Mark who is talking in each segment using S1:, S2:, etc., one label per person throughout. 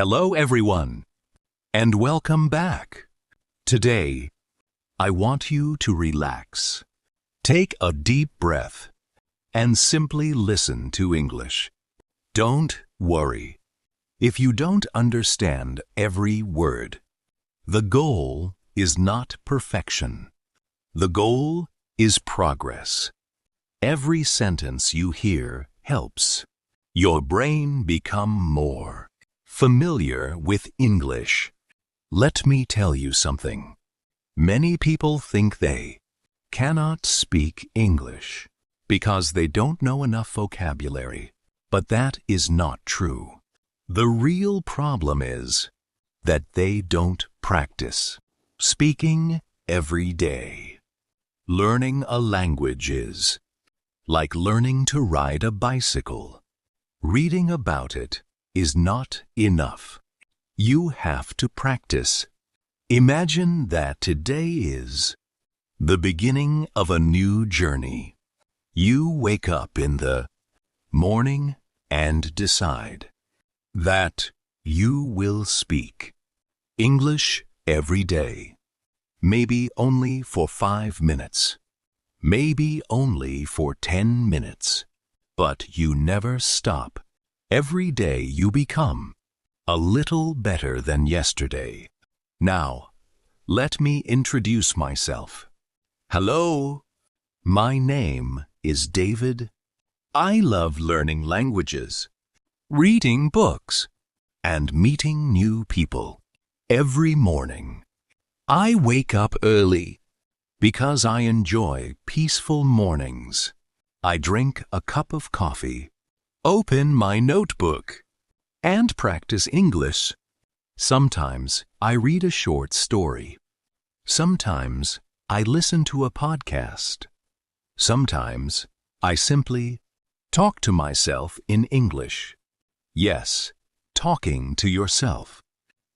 S1: Hello everyone, and welcome back. Today, I want you to relax. Take a deep breath and simply listen to English. Don't worry if you don't understand every word. The goal is not perfection. The goal is progress. Every sentence you hear helps your brain become more familiar with English. Let me tell you something. Many people think they cannot speak English because they don't know enough vocabulary, but that is not true. The real problem is that they don't practice speaking every day. Learning a language is like learning to ride a bicycle. Reading about it is not enough. You have to practice. Imagine that today is the beginning of a new journey. You wake up in the morning and decide that you will speak English every day. Maybe only for 5 minutes. Maybe only for 10 minutes. But you never stop. Every day you become a little better than yesterday. Now, let me introduce myself. Hello, my name is David. I love learning languages, reading books, and meeting new people. Every morning, I wake up early because I enjoy peaceful mornings. I drink a cup of coffee, open my notebook, and practice English. Sometimes I read a short story. Sometimes I listen to a podcast. Sometimes I simply talk to myself in English. Yes, talking to yourself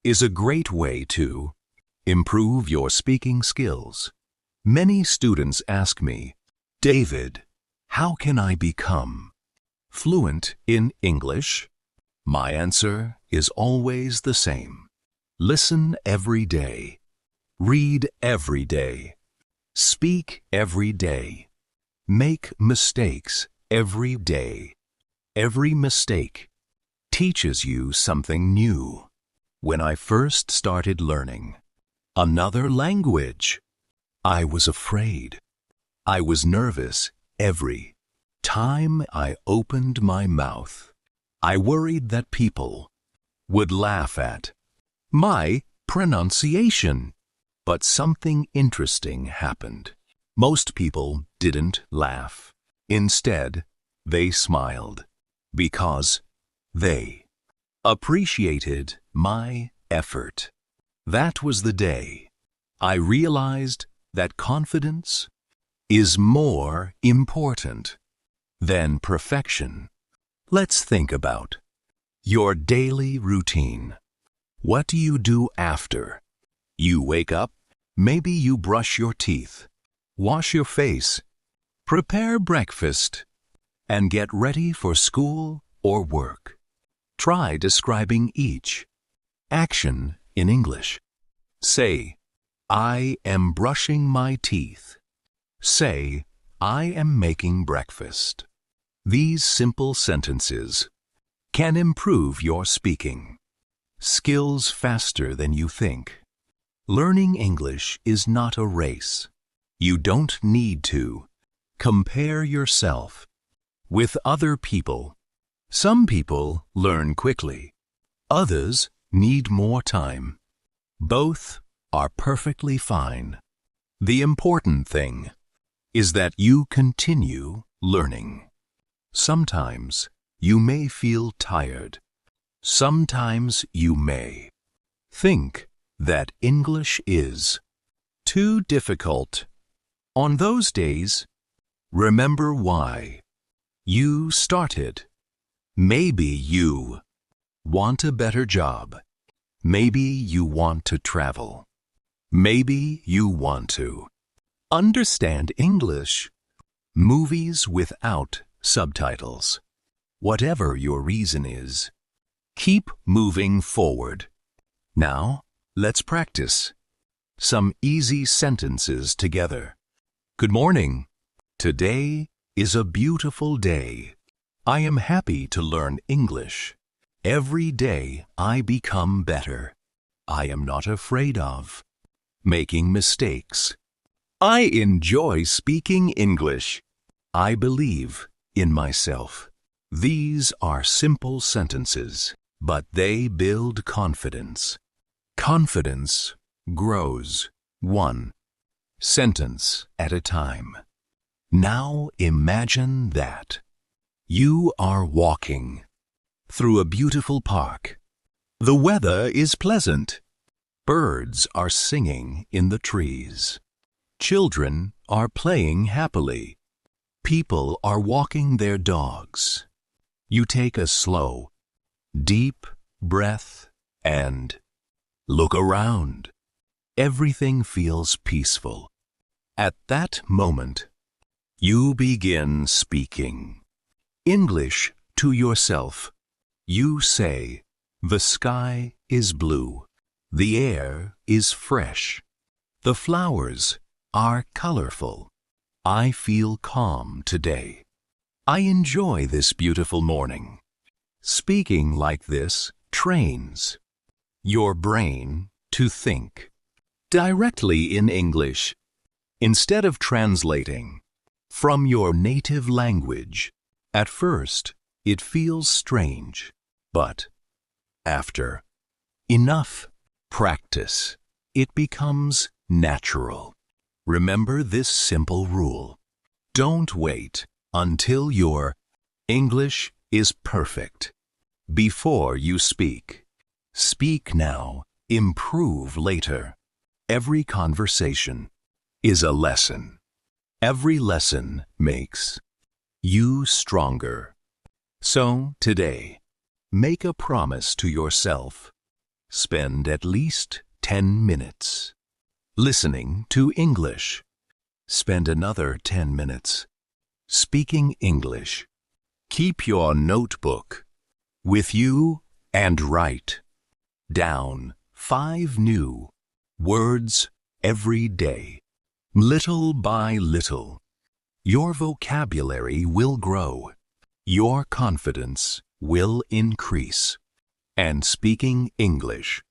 S1: is a great way to improve your speaking skills. Many students ask me, David, how can I become fluent in English? My answer is always the same. Listen every day. Read every day. Speak every day. Make mistakes every day. Every mistake teaches you something new. When I first started learning another language, I was afraid. I was nervous every time I opened my mouth. I worried that people would laugh at my pronunciation. But something interesting happened. Most people didn't laugh. Instead, they smiled because they appreciated my effort. That was the day I realized that confidence is more important than perfection. Let's think about your daily routine. What do you do after you wake up? Maybe you brush your teeth, wash your face, prepare breakfast, and get ready for school or work. Try describing each action in English. Say, I am brushing my teeth. Say, I am making breakfast. These simple sentences can improve your speaking skills faster than you think. Learning English is not a race. You don't need to compare yourself with other people. Some people learn quickly. Others need more time. Both are perfectly fine. The important thing is that you continue learning. Sometimes you may feel tired. Sometimes you may think that English is too difficult. On those days, remember why you started. Maybe you want a better job. Maybe you want to travel. Maybe you want to understand English movies without subtitles. Whatever your reason is, Keep moving forward. Now, let's practice some easy sentences together. Good morning. Today is a beautiful day. I am happy to learn English. Every day I become better. I am not afraid of making mistakes. I enjoy speaking English. I believe in myself. These are simple sentences, but they build confidence. Confidence grows one sentence at a time. Now imagine that you are walking through a beautiful park. The weather is pleasant. Birds are singing in the trees. Children are playing happily. People are walking their dogs. You take a slow, deep breath and look around. Everything feels peaceful. At that moment, you begin speaking English to yourself. You say, "The sky is blue. The air is fresh. The flowers are colorful. I feel calm today. I enjoy this beautiful morning." Speaking like this trains your brain to think directly in English instead of translating from your native language. At first, it feels strange, but after enough practice, it becomes natural. Remember this simple rule. Don't wait until your English is perfect before you speak. Speak now, improve later. Every conversation is a lesson. Every lesson makes you stronger. So today, make a promise to yourself. Spend at least 10 minutes listening to English. Spend another 10 minutes speaking English. Keep your notebook with you and write down 5 new words every day. Little by little, your vocabulary will grow. Your confidence will increase. And speaking English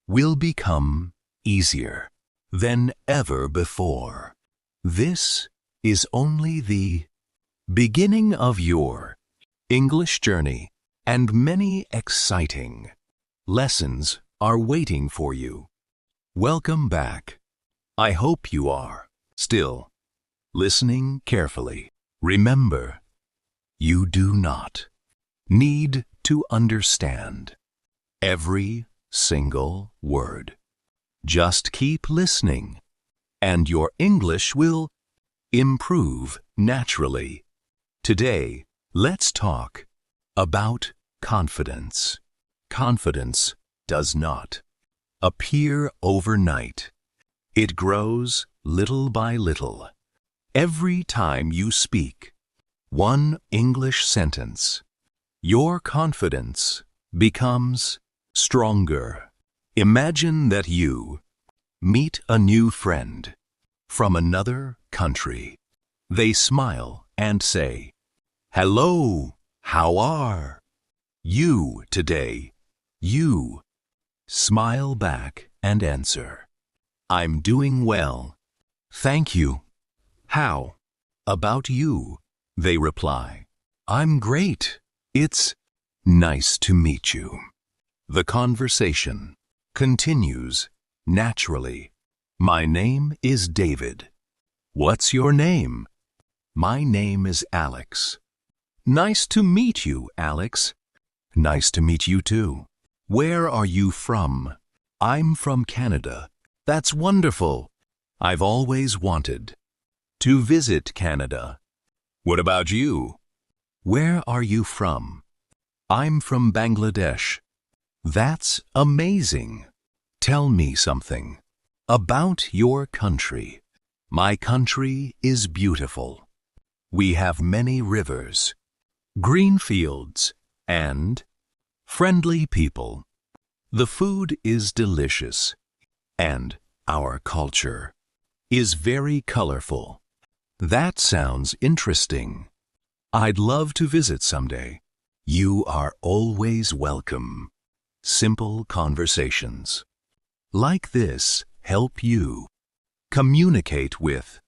S1: will become easier than ever before. This is only the beginning of your English journey, and many exciting lessons are waiting for you. Welcome back. I hope you are still listening carefully. Remember, you do not need to understand every single word. Just keep listening, and your English will improve naturally. Today, let's talk about confidence. Confidence does not appear overnight. It grows little by little. Every time you speak one English sentence, your confidence becomes stronger. Imagine that you meet a new friend from another country. They smile and say, "Hello, how are you today?" You smile back and answer, "I'm doing well. Thank you." "How about you?" they reply. "I'm great. It's nice to meet you." The conversation continues naturally. "My name is David. What's your name?" "My name is Alex." "Nice to meet you, Alex." "Nice to meet you too." "Where are you from?" "I'm from Canada." "That's wonderful. I've always wanted to visit Canada." "What about you?" "Where are you from?" "I'm from Bangladesh." "That's amazing. Tell me something about your country." "My country is beautiful. We have many rivers, green fields, and friendly people. The food is delicious, and our culture is very colorful. That sounds interesting. I'd love to visit someday. You are always welcome. Simple conversations like this help you communicate with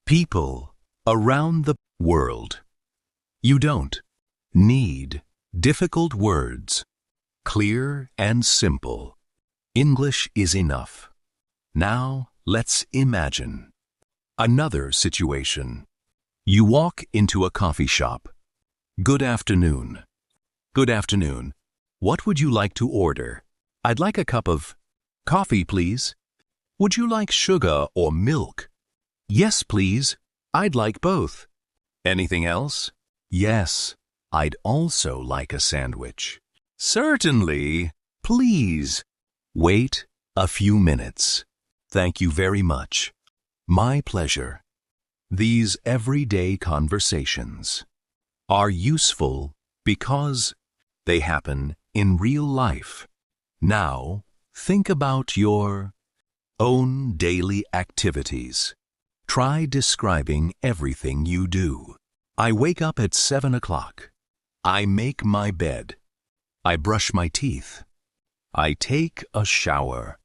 S1: people around the world. You don't need difficult words. Clear and simple English is enough. Now let's imagine another situation. You walk into a coffee shop. Good afternoon. Good afternoon. What would you like to order? I'd like a cup of coffee, please. Would you like sugar or milk? Yes, please. I'd like both. Anything else? Yes, I'd also like a sandwich. Certainly. Please. Wait a few minutes. Thank you very much. My pleasure. These everyday conversations are useful because they happen in real life. Now, think about your own daily activities. Try describing everything you do. I wake up at 7 o'clock. I make my bed. I brush my teeth. I take a shower.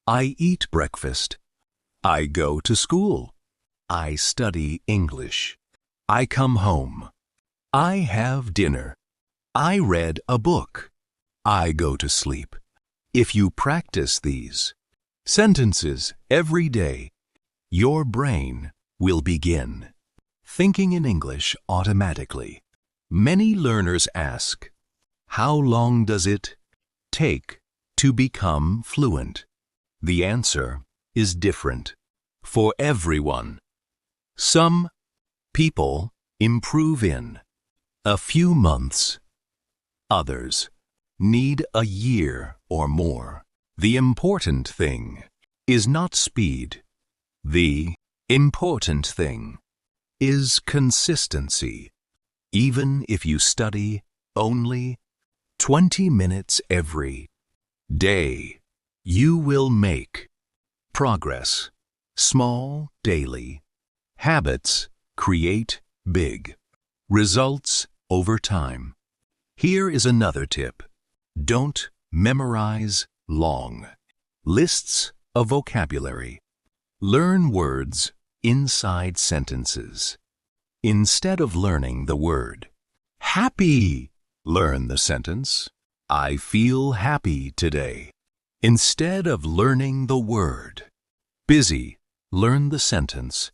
S1: I eat breakfast. I go to school. I study English. I come home. I have dinner. I read a book. I go to sleep. If you practice these sentences every day, your brain will begin thinking in English automatically. Many learners ask, how long does it take to become fluent? The answer is different for everyone. Some people improve in a few months. Others need a year or more. The important thing is not speed. The important thing is consistency. Even if you study only 20 minutes every day, you will make progress. Small, daily habits create big results over time. Here is another tip. Don't memorize long lists of vocabulary. Learn words inside sentences. Instead of learning the word happy, learn the sentence, I feel happy today. Instead of learning the word busy, learn the sentence,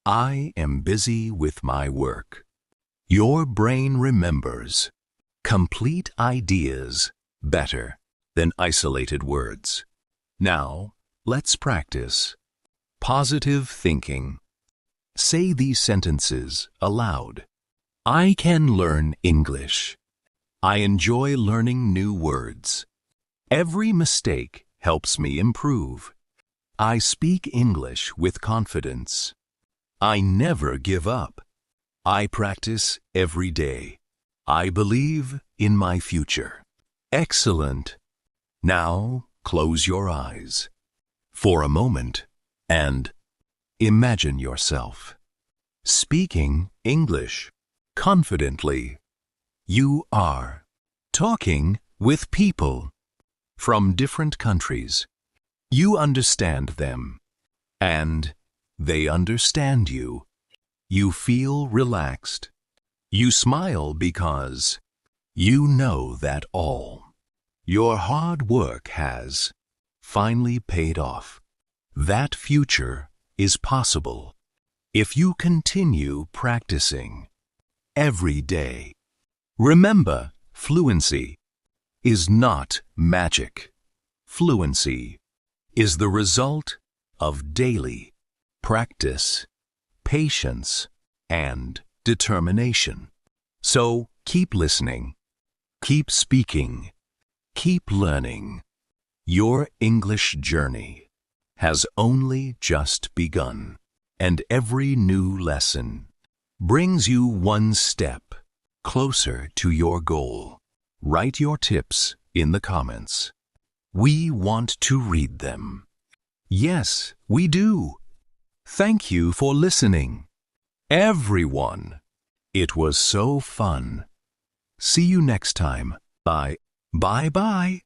S1: I am busy with my work. Your brain remembers complete ideas better than isolated words. Now, let's practice positive thinking. Say these sentences aloud. I can learn English. I enjoy learning new words. Every mistake helps me improve. I speak English with confidence. I never give up. I practice every day. I believe in my future. Excellent. Now close your eyes for a moment and imagine yourself speaking English confidently. You are talking with people from different countries. You understand them, and they understand you. You feel relaxed. You smile because you know that all your hard work has finally paid off. That future is possible if you continue practicing every day. Remember, fluency is not magic. Fluency is the result of daily practice, patience, and determination. So keep listening, keep speaking, keep learning. Your English journey has only just begun, and every new lesson brings you one step closer to your goal. Write your tips in the comments. We want to read them. Yes, we do. Thank you for listening, everyone. It was so fun. See you next time. Bye. Bye-bye.